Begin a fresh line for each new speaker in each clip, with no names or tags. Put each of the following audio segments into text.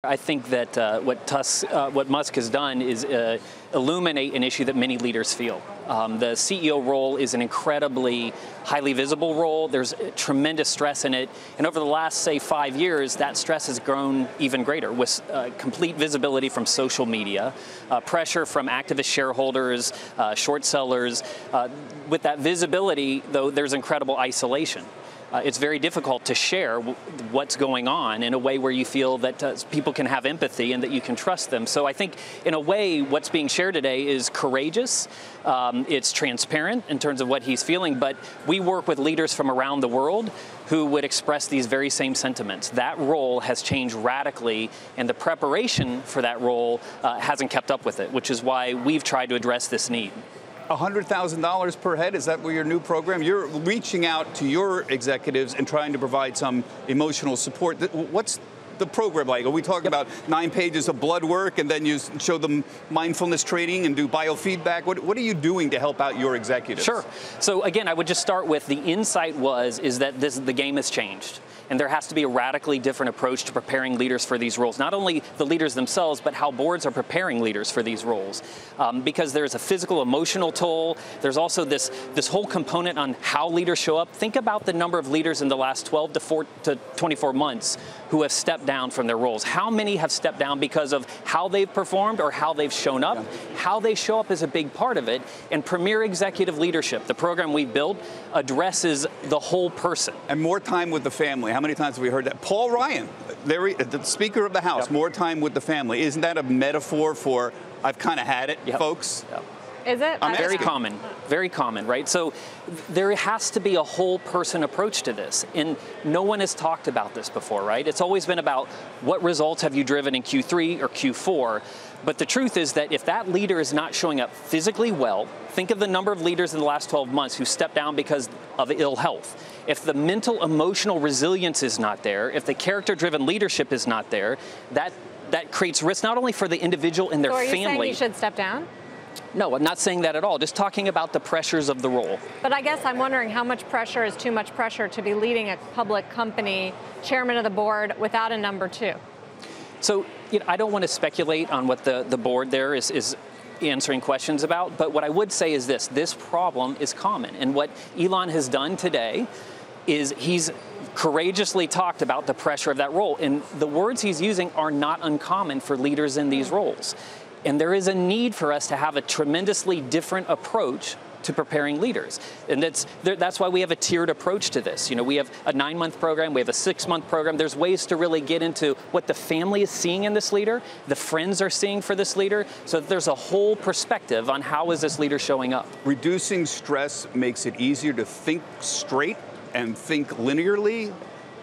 I think that what Musk has done is illuminate an issue that many leaders feel. The CEO role is an incredibly highly visible role. There's tremendous stress in it. And over the last, say, 5 years, that stress has grown even greater with complete visibility from social media, pressure from activist shareholders, short sellers. With that visibility, though, there's incredible isolation. It's very difficult to share what's going on in a way where you feel that people can have empathy and that you can trust them. So I think, in a way, what's being shared today is courageous. It's transparent in terms of what he's feeling, but we work with leaders from around the world who would express these very same sentiments. That role has changed radically, and the preparation for that role hasn't kept up with it, which is why we've tried to address this need.
$100,000 per head, is that your new program? You're reaching out to your executives and trying to provide some emotional support. What's the program like? Are we talking about 9 pages of blood work and then you show them mindfulness training and do biofeedback? What are you doing to help out your executives?
Sure. So again, I would just start with the insight is that the game has changed. And there has to be a radically different approach to preparing leaders for these roles. Not only the leaders themselves, but how boards are preparing leaders for these roles. Because there's a physical, emotional toll. There's also this whole component on how leaders show up. Think about the number of leaders in the last 12 to 24 months who have stepped down from their roles. How many have stepped down because of how they've performed or how they've shown up? Yeah. How they show up is a big part of it. And Premier Executive Leadership, the program we've built, addresses the whole person.
And more time with the family. How many times have we heard that? Paul Ryan, the Speaker of the House, yep. More time with the family. Isn't that a metaphor for I've kind of had it, yep. Folks?
Yep. Is it?
Very common, right? So there has to be a whole person approach to this. And no one has talked about this before, right? It's always been about what results have you driven in Q3 or Q4. But the truth is that if that leader is not showing up physically well, think of the number of leaders in the last 12 months who stepped down because of ill health. If the mental, emotional resilience is not there, if the character-driven leadership is not there, that creates risk not only for the individual and their family.
So are you saying you should step down?
No, I'm not saying that at all. Just talking about the pressures of the role.
But I guess I'm wondering how much pressure is too much pressure to be leading a public company, chairman of the board, without a number 2?
So I don't want to speculate on what the board there is answering questions about, but what I would say is this problem is common. And what Elon has done today is he's courageously talked about the pressure of that role. And the words he's using are not uncommon for leaders in these roles. And there is a need for us to have a tremendously different approach to preparing leaders. And that's why we have a tiered approach to this. We have a 9-month program, we have a 6-month program. There's ways to really get into what the family is seeing in this leader, the friends are seeing for this leader, so that there's a whole perspective on how is this leader showing up.
Reducing stress makes it easier to think straight and think linearly.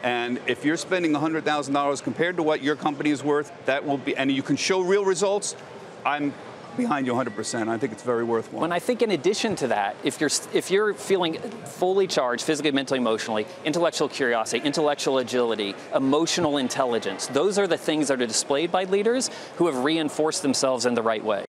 And if you're spending $100,000 compared to what your company is worth, that will be, and you can show real results, I'm behind you 100%. I think it's very worthwhile.
And I think in addition to that, if you're feeling fully charged physically, mentally, emotionally, intellectual curiosity, intellectual agility, emotional intelligence, those are the things that are displayed by leaders who have reinforced themselves in the right way.